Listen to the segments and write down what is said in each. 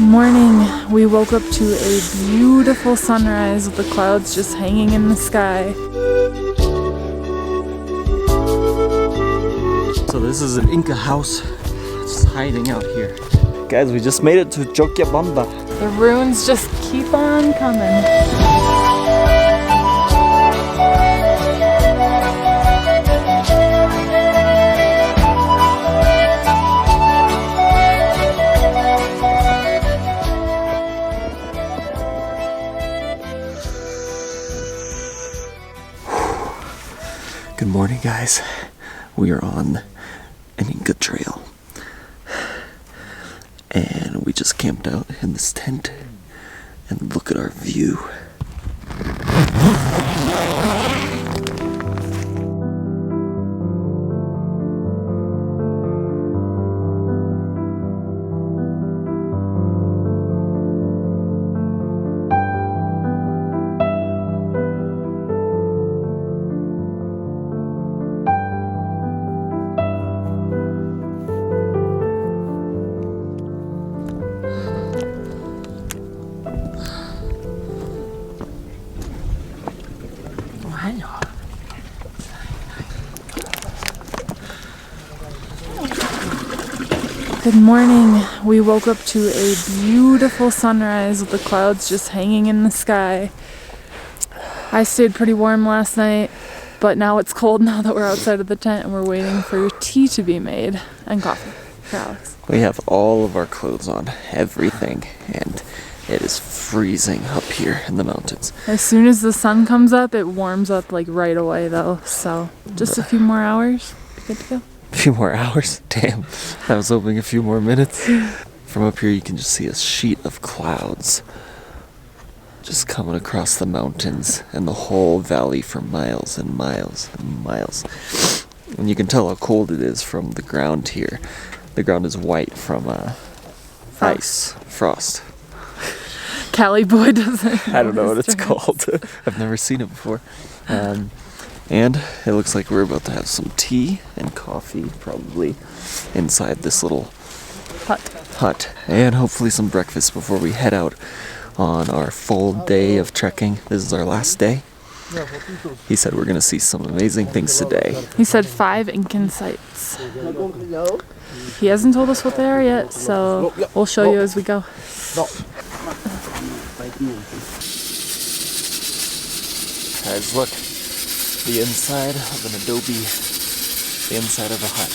Morning. We woke up to a beautiful sunrise with the clouds just hanging in the sky. So this is an Inca house just hiding out here. Guys, we just made it to Jokyabamba. The ruins just keep on coming. Good morning, guys. We are on an Inca trail. And we just camped out in this tent. And look at our view. Good morning. We woke up to a beautiful sunrise with the clouds just hanging in the sky. I stayed pretty warm last night, but now it's cold now that we're outside of the tent and we're waiting for tea to be made and coffee for Alex. We have all of our clothes on, everything, and it is freezing up here in the mountains. As soon as the sun comes up, it warms up like right away though, so just a few more hours, good to go. A few more hours? Damn, I was hoping a few more minutes. From up here you can just see a sheet of clouds just coming across the mountains and the whole valley for miles and miles and miles. And you can tell how cold it is from the ground here. The ground is white from frost. Cali boy doesn't I don't know what it's called. I've never seen it before. And it looks like we're about to have some tea and coffee, probably inside this little hut. And hopefully some breakfast before we head out on our full day of trekking. This is our last day. He said we're going to see some amazing things today. He said 5 Incan sites. He hasn't told us what they are yet, so we'll show you as we go. Guys, look. The inside of an adobe, the inside of a hut.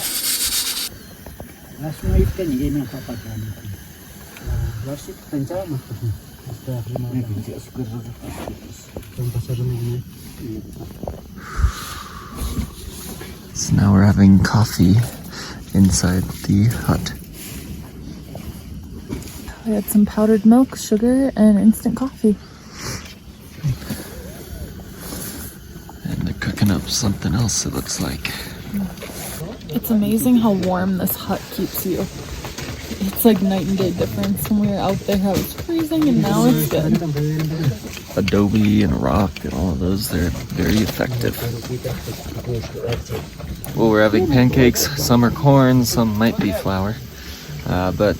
So now we're having coffee inside the hut. We had some powdered milk, sugar, and instant coffee. Cooking up something else, it looks like. It's amazing how warm this hut keeps you. It's like night and day difference. When we were out there, I was freezing, and now it's good. Adobe and rock and all of those, they're very effective. Well, we're having pancakes. Some are corn, some might be flour. But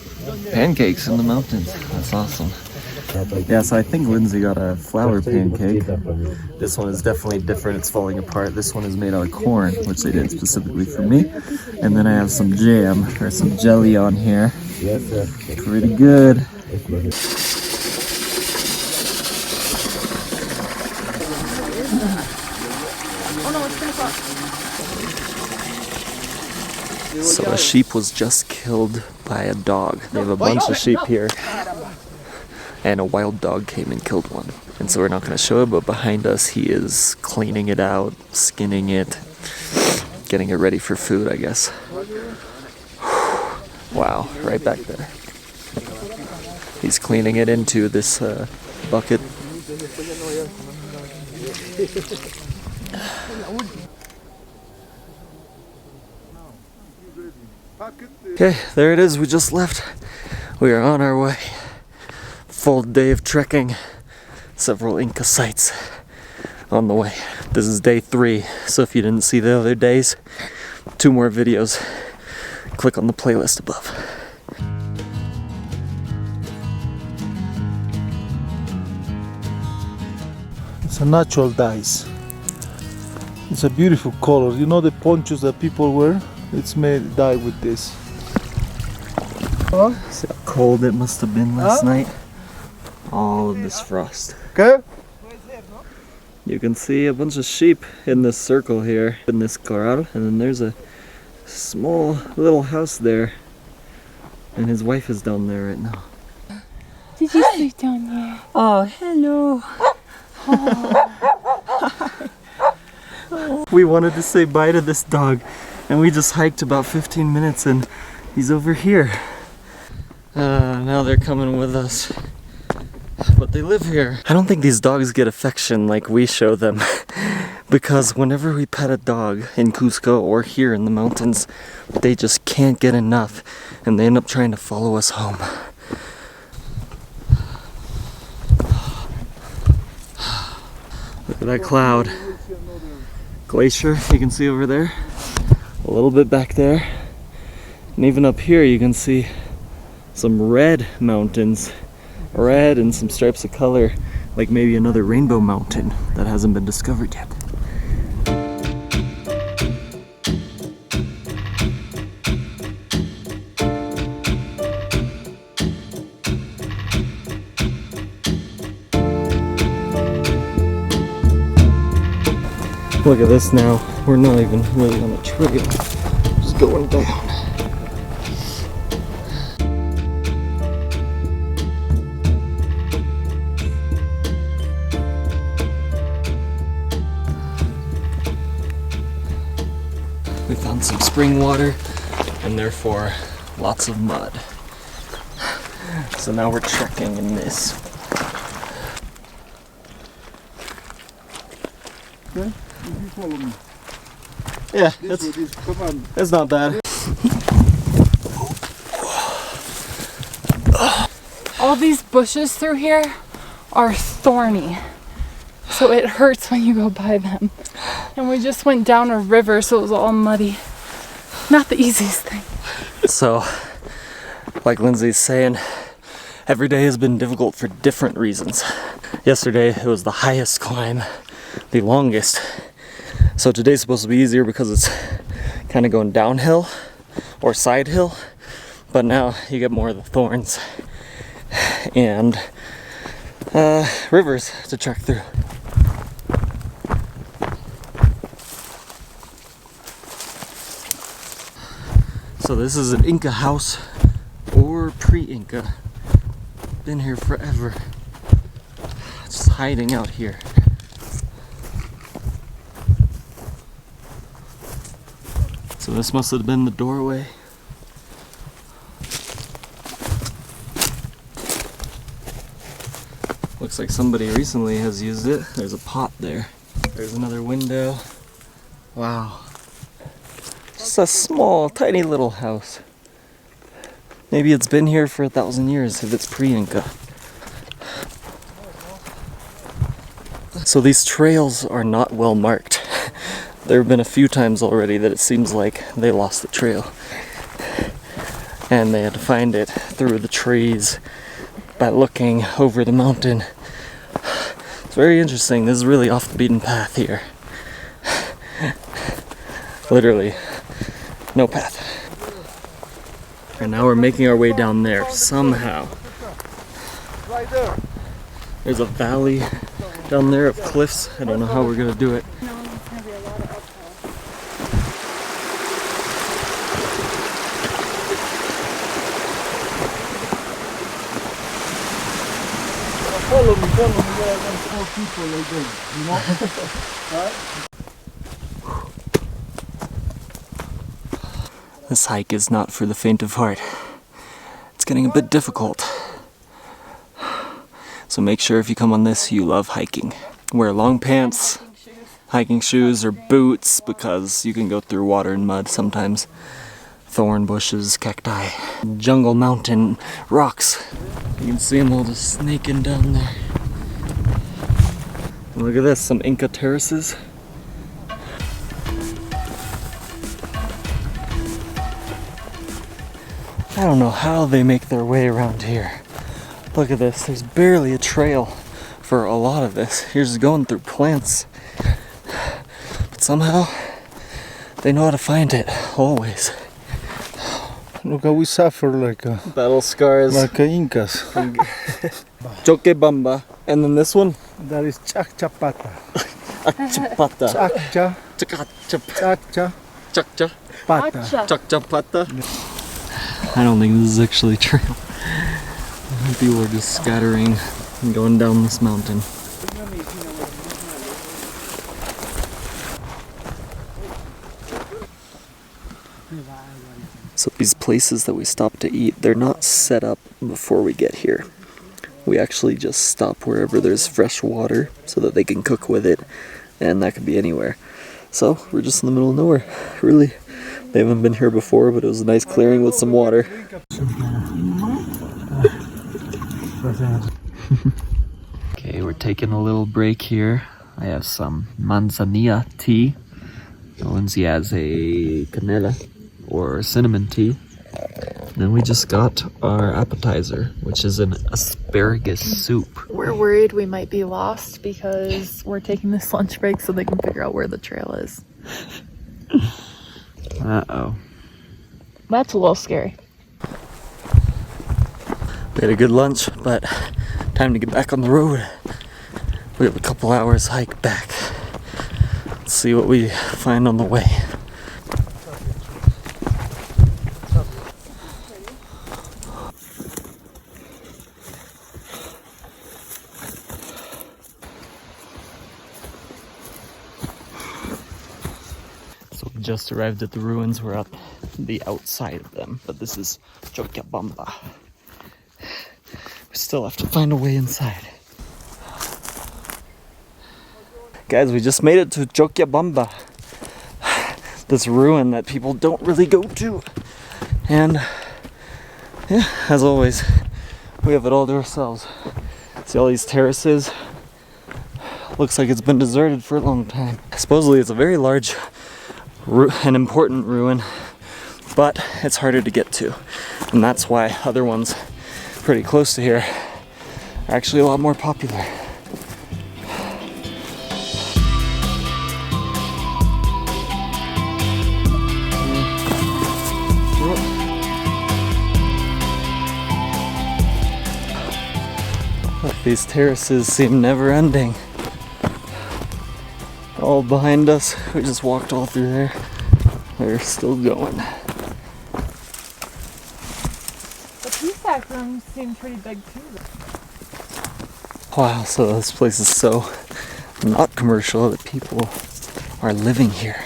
pancakes in the mountains, that's awesome. Yeah, so I think Lindsay got a flour pancake. This one is definitely different, it's falling apart. This one is made out of corn, which they did specifically for me. And then I have some jam, or some jelly on here. Pretty good. So a sheep was just killed by a dog. They have a bunch of sheep here. And a wild dog came and killed one. And so we're not going to show it, but behind us he is cleaning it out, skinning it, getting it ready for food, I guess. Wow, right back there. He's cleaning it into this bucket. Okay, there it is, we just left. We are on our way. Full day of trekking, several Inca sites on the way. This is day 3, so if you didn't see the other days, 2 more videos. Click on the playlist above. It's a natural dyes. It's a beautiful color. You know the ponchos that people wear? It's made dye with this. See how cold it must have been last night? All of this frost. Okay. You can see a bunch of sheep in this circle here, in this corral, and then there's a small little house there. And his wife is down there right now. Did you sleep down here? Oh, hello. We wanted to say bye to this dog, and we just hiked about 15 minutes and he's over here. Now they're coming with us. But they live here. I don't think these dogs get affection like we show them. Because whenever we pet a dog in Cusco or here in the mountains, they just can't get enough and they end up trying to follow us home. Look at that cloud. Glacier, you can see over there. A little bit back there. And even up here you can see some red mountains. Red and some stripes of color, like maybe another rainbow mountain that hasn't been discovered yet. Look at this now. We're not even really on a trail. Just going down. We found some spring water and therefore lots of mud. So now we're trekking in this. Okay, if you follow me. Yeah, Come on. it's not bad. All these bushes through here are thorny, so it hurts when you go by them. And we just went down a river, so it was all muddy. Not the easiest thing. So, like Lindsay's saying, every day has been difficult for different reasons. Yesterday it was the highest climb, the longest. So today's supposed to be easier because it's kind of going downhill or side hill, but now you get more of the thorns and rivers to trek through. So this is an Inca house or pre-Inca. Been here forever. Just hiding out here. So this must have been the doorway. Looks like somebody recently has used it. There's a pot there. There's another window. Wow. Just a small, tiny little house. Maybe it's been here for 1,000 years if it's pre-Inca. So these trails are not well marked. There have been a few times already that it seems like they lost the trail. And they had to find it through the trees by looking over the mountain. It's very interesting. This is really off the beaten path here. Literally, no path. And now we're making our way down there somehow. Right there. There's a valley down there of cliffs. I don't know how we're gonna do it. Follow me, there are 4 people like that, you know? Right? This hike is not for the faint of heart. It's getting a bit difficult. So make sure if you come on this, you love hiking. Wear long pants, hiking shoes, or boots because you can go through water and mud sometimes. Thorn bushes, cacti, jungle mountain, rocks. You can see them all just snaking down there. And look at this, some Inca terraces. I don't know how they make their way around here. Look at this, there's barely a trail for a lot of this. You're just going through plants. But somehow, they know how to find it, always. Look how we suffer like Battle scars. like Incas. Jokyabamba. And then this one? That is Chakchapata. Achapata. Chakcha. Chakcha. Chakcha. Pata. Chakchapata. I don't think this is actually true. People are just scattering and going down this mountain. So these places that we stop to eat, they're not set up before we get here. We actually just stop wherever there's fresh water so that they can cook with it, and that could be anywhere. So we're just in the middle of nowhere. Really, they haven't been here before, but it was a nice clearing with some water. Okay, we're taking a little break here. I have some manzanilla tea. Lindsay has a canela or cinnamon tea. Then we just got our appetizer, which is an asparagus soup. We're worried we might be lost because we're taking this lunch break so they can figure out where the trail is. Uh-oh. That's a little scary. We had a good lunch, but time to get back on the road. We have a couple hours hike back. Let's see what we find on the way. So we just arrived at the ruins. We're at the outside of them, but this is Jokyabamba. We still have to find a way inside. Guys, we just made it to Jokyabamba. This ruin that people don't really go to. And yeah, as always, we have it all to ourselves. See all these terraces? Looks like it's been deserted for a long time. Supposedly it's a very large and important ruin, but it's harder to get to. And that's why other ones pretty close to here are actually a lot more popular. Look, these terraces seem never ending. All behind us, we just walked all through there. They're still going. The PSAC rooms seem pretty big too. Wow, so this place is so not commercial that people are living here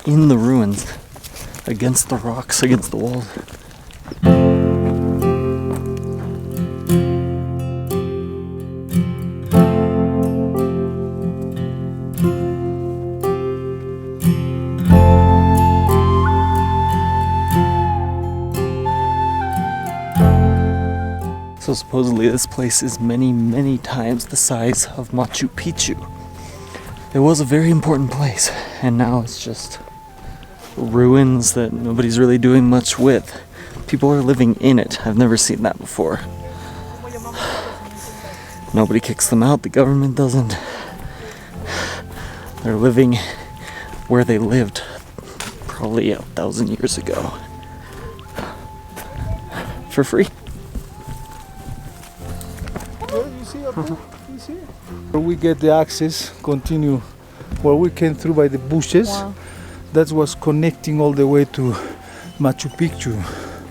in the ruins, against the rocks, against the walls. So supposedly this place is many, many times the size of Machu Picchu. It was a very important place, and now it's just ruins that nobody's really doing much with. People are living in it. I've never seen that before. Nobody kicks them out, the government doesn't. They're living where they lived probably 1,000 years ago. For free. Where we get the access, continue where we came through by the bushes. Wow. That was connecting all the way to Machu Picchu.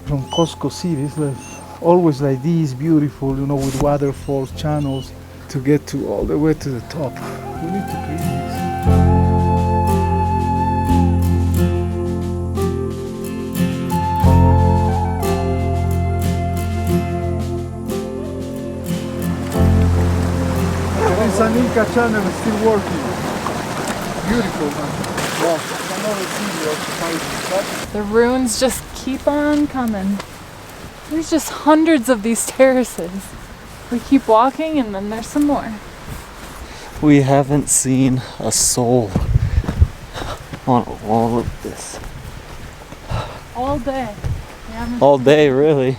From Cusco City, it's like always like this, beautiful, you know, with waterfalls, channels, to get to all the way to the top. We need to clean this. It's an Inca channel, it's still working. Beautiful, man. Wow. The ruins just keep on coming. There's just hundreds of these terraces. We keep walking and then there's some more. We haven't seen a soul on all of this. All day. We haven't All day, really.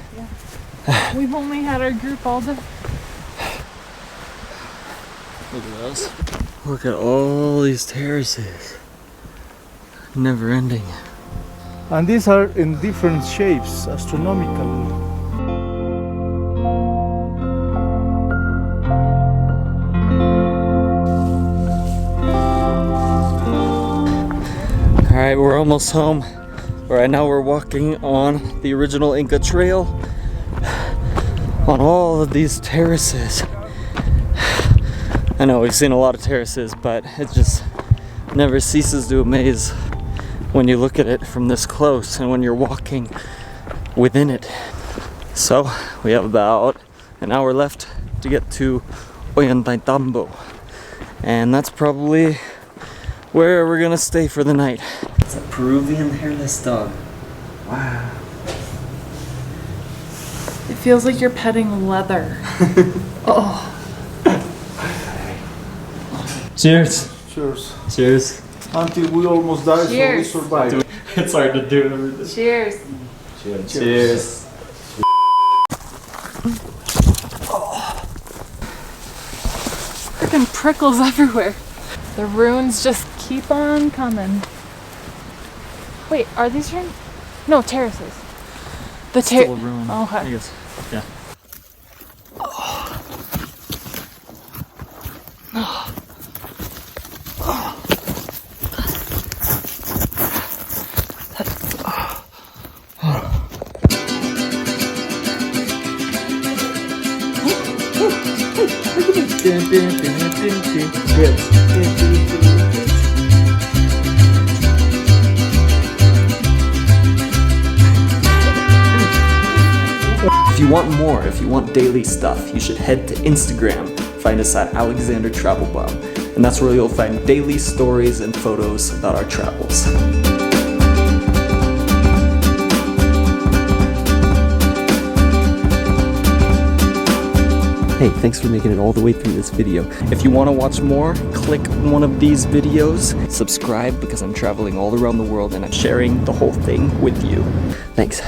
We've only had our group all day. Look at those. Look at all these terraces. Never ending. And these are in different shapes, astronomical. Alright, we're almost home. Right now we're walking on the original Inca trail on all of these terraces. I know we've seen a lot of terraces, but it just never ceases to amaze when you look at it from this close and when you're walking within it. So we have about an hour left to get to OLLANTAYTAMBO, and that's probably where we're gonna stay for the night. It's a Peruvian hairless dog. Wow. It feels like you're petting leather. Oh. Cheers. Cheers. Cheers. Until we almost die, Cheers. so we survive. It's hard to do everything. Cheers. Cheers. Cheers. Freaking prickles everywhere. The runes just keep on coming. Wait, are these runes? No, terraces. The Still a ruin. Oh, okay. I guess. Yeah. If you want more, if you want daily stuff, you should head to Instagram. Find us at Travelbum, and that's where you'll find daily stories and photos about our travels. Hey, thanks for making it all the way through this video. If you want to watch more, click one of these videos. Subscribe, because I'm traveling all around the world and I'm sharing the whole thing with you. Thanks.